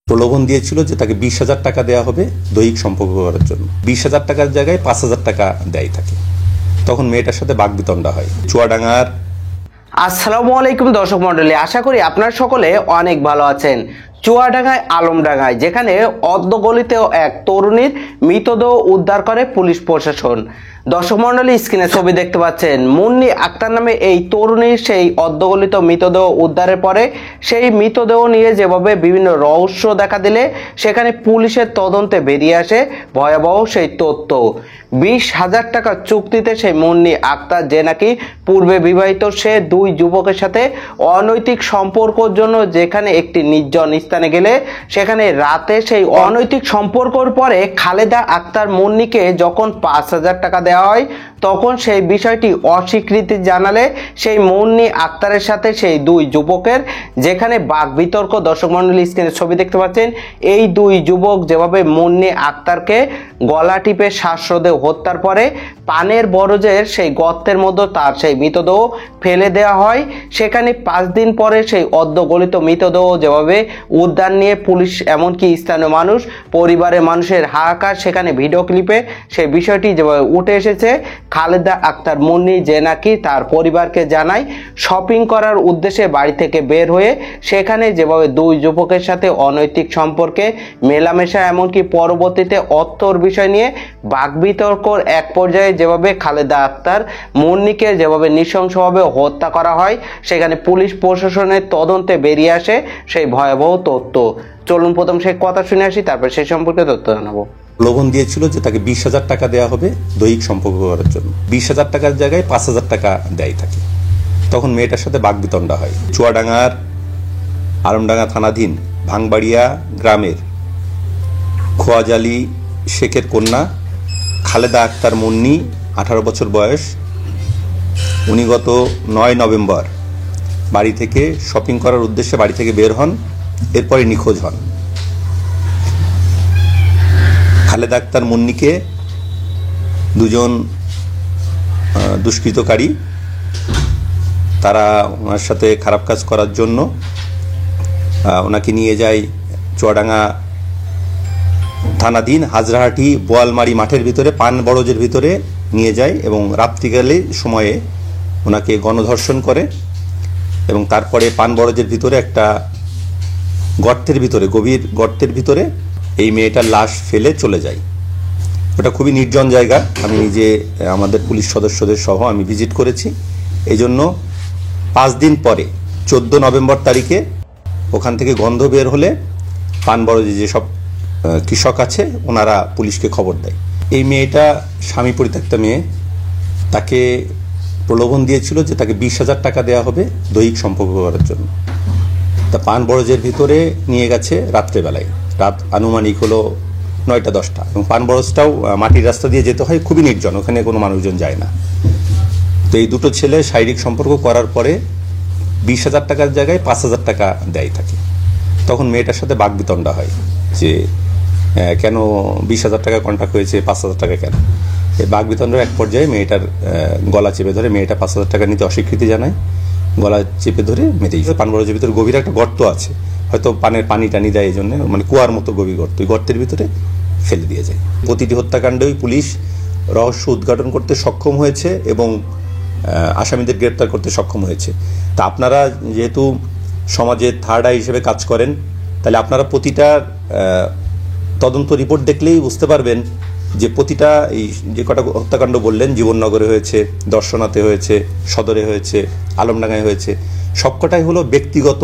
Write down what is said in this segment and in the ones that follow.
প্রলোভন দিয়েছিল যে তাকে 20,000 টাকা দেওয়া হবে দৈহিক সম্পর্ক করার জন্য। 20,000 টাকার জায়গায় 5,000 টাকা দেয় থাকে। তখন মেয়েটার সাথে বাকবিতণ্ডা হয়। চুয়াডাঙ্গার আসসালামু আলাইকুম দর্শক মণ্ডলী, আশা করি আপনারা সকলে অনেক ভালো আছেন। চুয়াডাঙ্গায় আলমডাঙ্গায় যেখানে অর্ধগলিতেও এক তরুণীর মৃতদেহ উদ্ধার করে পুলিশ প্রশাসন। দর্শক মণ্ডলী, স্ক্রিনে ছবি দেখতে পাচ্ছেন। মুন্নি আক্তার নামে এই তরুণীর সেই অর্ধগলিত মৃতদেহ উদ্ধারের পরে সেই মৃতদেহ নিয়ে যেভাবে বিভিন্ন রহস্য দেখা দিলে সেখানে পুলিশের তদন্তে বেরিয়ে আসে ভয়াবহ সেই তথ্য। 20,000 টাকা চুক্তিতে সেই মুন্নি আক্তার, যে নাকি পূর্বে বিবাহিত, সে দুই যুবকের সাথে অনৈতিক সম্পর্কের জন্য যেখানে একটি নির্জন স্থানে গেলে সেখানে রাতে সেই অনৈতিক সম্পর্কের পরে খালেদা আক্তার মুন্নিকে যখন 5,000 টাকা দেওয়া হয় তখন সেই বিষয়টি অস্বীকৃতি জানালে সেই মুন্নি আক্তারের সাথে সেই দুই যুবকের যেখানে বাক বিতর্ক। দর্শক মণ্ডলী, স্ক্রিনে ছবি দেখতে পাচ্ছেন। এই দুই যুবক যেভাবে মুন্নি আক্তারকে গলা টিপে শ্বাসরোধে হত্যার পরে পানের বরজের সেই গর্তের মধ্যে তার সেই মৃতদেহ ফেলে দেওয়া হয়, সেখানে 5 দিন পরে সেই অর্ধগলিত মৃতদেহ যেভাবে উদ্ধার নিয়ে পুলিশ, এমনকি স্থানীয় মানুষ, পরিবারের মানুষের হাহাকার, সেখানে ভিডিও ক্লিপে সেই বিষয়টি যেভাবে উঠে এসেছে। খালেদা আক্তার মুন্নি, যে নাকি তার পরিবারকে জানায় শপিং করার উদ্দেশ্যে বাড়ি থেকে বের হয়ে সেখানে যেভাবে দুই যুবকের সাথে অনৈতিক সম্পর্কে মেলামেশা, এমনকি পরবর্তীতে অর্থর বিষয় নিয়ে বাকবিতর্কর এক পর্যায়ে যেভাবে খালেদা আক্তার মুন্নিকে যেভাবে নৃশংসভাবে হত্যা করা হয়, সেখানে পুলিশ প্রশাসনের তদন্তে বেরিয়ে আসে সেই ভয়াবহ তথ্য। চলুন প্রথম সেই কথা শুনে আসি, তারপর সেই সম্পর্কে তথ্য জানাবো। প্রলোভন দিয়েছিল যে তাকে 20,000 টাকা দেওয়া হবে দৈহিক সম্পর্ক করার জন্য। 20,000 টাকার জায়গায় 5,000 টাকা দেয় থাকে। তখন মেয়েটার সাথে বাকবিতণ্ডা হয়। চুয়াডাঙ্গার আলমডাঙ্গা থানাধীন ভাঙবাড়িয়া গ্রামের খোয়াজালি শেখের কন্যা খালেদা আক্তার মুন্নি, 18 বছর বয়স। উনি গত 9 নভেম্বর বাড়ি থেকে শপিং করার উদ্দেশ্যে বাড়ি থেকে বের হন, এরপরে নিখোঁজ হন। খালেদা আক্তার মুন্নিকে দুজন দুষ্কৃতকারী তারা ওনার সাথে খারাপ কাজ করার জন্য ওনাকে নিয়ে যায় চুয়াডাঙ্গা থানাধীন হাজরাহাটি বোয়ালমারি মাঠের ভিতরে, পান বরজের ভিতরে নিয়ে যায় এবং রাত্রিকালে সময়ে ওনাকে গণধর্ষণ করে এবং তারপরে পান বরজের ভিতরে একটা গর্তের ভিতরে, গভীর গর্তের ভিতরে এই মেয়েটার লাশ ফেলে চলে যায়। ওটা খুবই নির্জন জায়গা। আমি নিজে আমাদের পুলিশ সদস্যদের সহ আমি ভিজিট করেছি। এই জন্য 5 দিন পরে 14 নভেম্বর তারিখে ওখান থেকে গন্ধ বের হলে পানবরজে যেসব কৃষক আছে ওনারা পুলিশকে খবর দেয়। এই মেয়েটা স্বামী পরিত্যক্তা মেয়ে, তাকে প্রলোভন দিয়েছিল যে তাকে 20,000 টাকা দেওয়া হবে দৈহিক সম্পর্ক করার জন্য। তা পানবরজের ভিতরে নিয়ে গেছে রাত্রেবেলায়, রাত আনুমানিক হলো 9টা-10টা, এবং পানবরজটাও মাটির রাস্তা দিয়ে যেতে হয়, খুবই নির্জন, ওখানে কোনো মানুষজন যায় না। তো এই দুটো ছেলে শারীরিক সম্পর্ক করার পরে 20,000 টাকার জায়গায় 5,000 টাকা দেয় থাকে। তখন মেয়েটার সাথে বাকবিতণ্ডা হয় যে কেন 20,000 টাকা কন্ট্রাক্ট হয়েছে, 5,000 টাকা কেন। এই বাকবিতণ্ডার এক পর্যায়ে মেয়েটার গলা চেপে ধরে, মেয়েটা 5,000 টাকা নিতে অস্বীকৃতি জানায়, গলা চেপে ধরে মেতেই। পানবরজের ভিতরে গভীর একটা গর্ত আছে, হয়তো পানের পানি টানি দেয়, এই জন্য মানে কুয়ার মতো গভীর গর্ত, ওই গর্তের ভিতরে ফেলে দিয়ে যায়। প্রতিটি হত্যাকাণ্ডেই পুলিশ রহস্য উদ্ঘাটন করতে সক্ষম হয়েছে এবং আসামিদের গ্রেপ্তার করতে সক্ষম হয়েছে। তা আপনারা যেহেতু সমাজে থার্ড আই হিসেবে কাজ করেন, তাহলে আপনারা প্রতিটা তদন্ত রিপোর্ট দেখলেই বুঝতে পারবেন যে প্রতিটা এই যে কটা হত্যাকাণ্ড বললেন, জীবননগরে হয়েছে, দর্শনাতে হয়েছে, সদরে হয়েছে, আলমডাঙ্গায় হয়েছে, সবকটাই হলো ব্যক্তিগত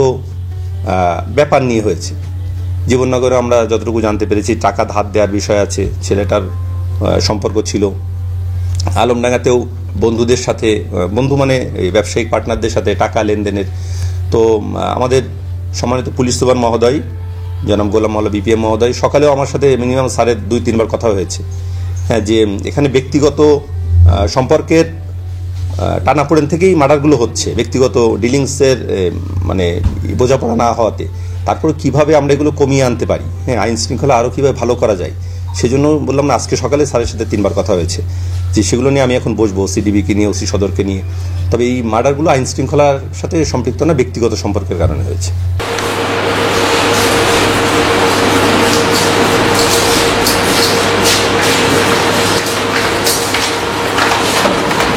ব্যাপার নিয়ে হয়েছে। জীবননগরে আমরা যতটুকু জানতে পেরেছি টাকা ধার দেওয়ার বিষয় আছে, ছেলেটার সম্পর্ক ছিল। আলমডাঙ্গাতেও বন্ধুদের সাথে, বন্ধু মানে এই ব্যবসায়িক পার্টনারদের সাথে টাকা লেনদেনের। তো আমাদের সম্মানিত পুলিশ সুপার মহোদয় জনাব গোলাম মাওলা বিপিএম মহোদয় সকালেও আমার সাথে মিনিমাম স্যারের 2-3 বার কথা হয়েছে, হ্যাঁ, যে এখানে ব্যক্তিগত সম্পর্কের টানাপোড়েন থেকেই মার্ডারগুলো হচ্ছে, ব্যক্তিগত ডিলিংসের মানে বোঝাপড়া না হওয়াতে। তারপর কিভাবে আমরা এগুলো কমিয়ে আনতে পারি, হ্যাঁ, আইন শৃঙ্খলা আরও কীভাবে ভালো করা যায়, সেজন্য বললাম না, আজকে সকালে স্যারের সাথে 3 বার কথা হয়েছে যে সেগুলো নিয়ে আমি এখন বসবো, সিডিবিকে নিয়ে, ওসি সদরকে নিয়ে। তবে এই মার্ডারগুলো আইন শৃঙ্খলার সাথে সম্পৃক্ত না, ব্যক্তিগত সম্পর্কের কারণে হয়েছে।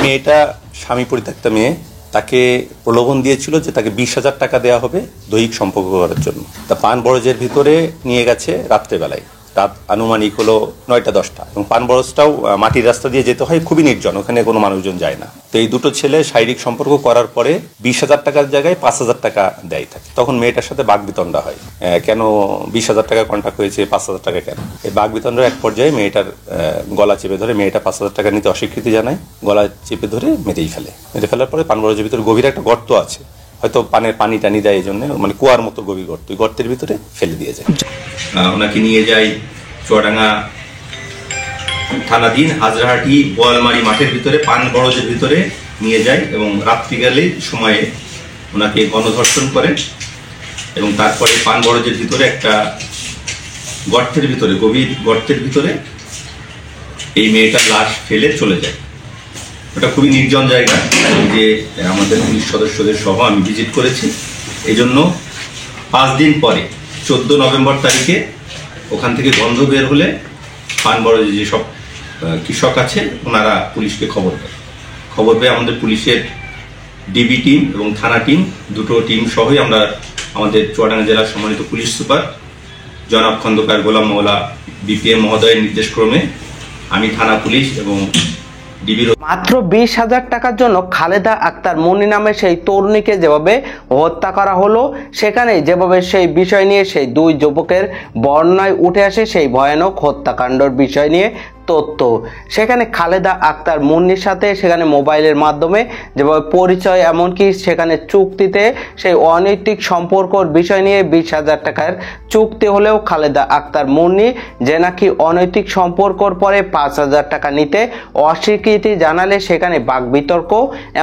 মেয়েটা স্বামী পরিত্যক্তা মেয়ে, তাকে প্রলোভন দিয়েছিল যে তাকে 20,000 টাকা দেওয়া হবে দৈহিক সম্পর্ক করার জন্য। তা পান বরজের ভিতরে নিয়ে গেছে রাত্রেবেলায়, রাত আনুমানিক হলো 9টা-10টা, এবং পান বরজটাও মাটির রাস্তা দিয়ে যেতে হয়, খুবই নির্জন, ওখানে কোনো মানুষজন যায় না। তো এই দুটো ছেলে শারীরিক সম্পর্ক করার পরে 20,000 টাকার জায়গায় 5,000 টাকা দেয় থাকে। তখন মেয়েটার সাথে বাগবিতণ্ডা হয়, কেন 20,000 টাকা কন্ট্রাক্ট হয়েছে, 5,000 টাকা কেন? এই বাগবিতণ্ডার এক পর্যায়ে মেয়েটার গলা চেপে ধরে, মেয়েটা 5,000 টাকা নিতে অস্বীকৃতি জানায়, গলা চেপে ধরে মেরে ফেলার পরে পান বরজের ভিতরে গভীর একটা গর্ত আছে, হয়তো পানের পানি টানি দেয় এই জন্য, মানে কুয়ার মতো গভীর গর্ত, ওই গর্তের ভিতরে ফেলে দিয়ে যায়। ওনাকে নিয়ে যায় চুয়াডাঙ্গা থানাধীন হাজরাহাটি বোয়ালমারি মাঠের ভিতরে, পান বরজের ভিতরে নিয়ে যায় এবং রাত্রিকালীন সময়ে ওনাকে গণধর্ষণ করে, এবং তারপরে পান বরজের ভিতরে একটা গর্তের ভিতরে, গভীর গর্তের ভিতরে এই মেয়েটার লাশ ফেলে চলে যায়। ওটা খুবই নির্জন জায়গা, যে আমাদের পুলিশ সদস্যদের সহ আমি ভিজিট করেছি। এই জন্য 5 দিন পরে 14 নভেম্বর তারিখে ওখান থেকে গন্ধ বের হলে পান বরজে যেসব কৃষক আছে ওনারা পুলিশকে খবর পেয়ে আমাদের পুলিশের ডিবি টিম এবং থানা টিম, দুটো টিম সহই আমরা আমাদের চুয়াডাঙ্গা জেলার সম্মানিত পুলিশ সুপার জনাব খন্দকার গোলাম মওলা বিপিএম মহোদয়ের নির্দেশক্রমে আমি থানা পুলিশ এবং মাত্র 20,000 টাকার জন্য খালেদা আক্তার মুন্নি নামে সেই তরুণীকে যেভাবে হত্যা করা হলো, সেখানে যেভাবে সেই বিষয় নিয়ে সেই দুই যুবকের বর্ণনায় উঠে আসে সেই ভয়ানক হত্যাকাণ্ডের বিষয় নিয়ে তথ্য। সেখানে খালেদা আক্তার মুন্নির সাথে সেখানে মোবাইলের মাধ্যমে যেভাবে পরিচয়, এমনকি সেখানে চুক্তিতে সেই অনৈতিক সম্পর্কর বিষয় নিয়ে 20,000 টাকার চুক্তি হলেও খালেদা আক্তার মুন্নি যে নাকি অনৈতিক সম্পর্কর পরে 5,000 টাকা নিতে অস্বীকৃতি জানালে সেখানে বাকবিতর্ক,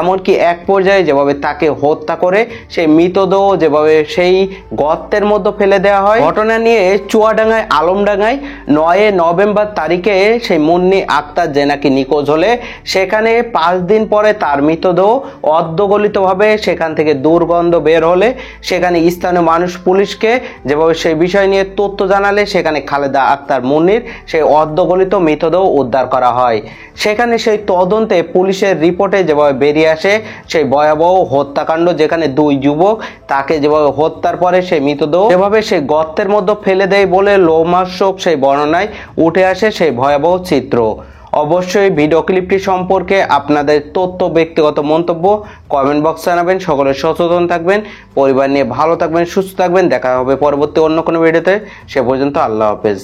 এমনকি এক পর্যায়ে যেভাবে তাকে হত্যা করে সেই মৃতদেহ যেভাবে সেই গর্তের মধ্যে ফেলে দেওয়া হয়। ঘটনা নিয়ে চুয়াডাঙ্গায় আলমডাঙ্গায় 9 নভেম্বর তারিখে সেই মুন্নি আক্তার যে নাকি নিখোঁজ হলে সেখানে 5 দিন পরে তার মৃতদেহ অর্ধগলিতভাবে সেখান থেকে দুর্গন্ধ বের হলে সেখানে স্থানীয় মানুষ পুলিশকে যেভাবে সেই বিষয় নিয়ে তথ্য জানালে সেখানে খালেদা আক্তার মুন্নির সেই অর্ধগলিত মৃতদেহ উদ্ধার করা হয়। সেখানে সেই তদন্তে পুলিশের রিপোর্টে যেভাবে বেরিয়ে আসে সেই ভয়াবহ হত্যাকাণ্ড, যেখানে দুই যুবক তাকে যেভাবে হত্যার পরে সেই মৃতদেহ যেভাবে সেই গর্তের মধ্যে ফেলে দেয় বলে লোমহর্ষক সেই বর্ণনায় উঠে আসে সেই ভয়াবহ চিত্র। অবশ্যই ভিডিও ক্লিপটি সম্পর্কে আপনাদের তথ্য, ব্যক্তিগত মন্তব্য কমেন্ট বক্সে জানাবেন। সকলে সচেতন থাকবেন, পরিবার নিয়ে ভালো থাকবেন, সুস্থ থাকবেন। দেখা হবে পরবর্তী অন্য কোনো ভিডিওতে। সে পর্যন্ত আল্লাহ হাফেজ।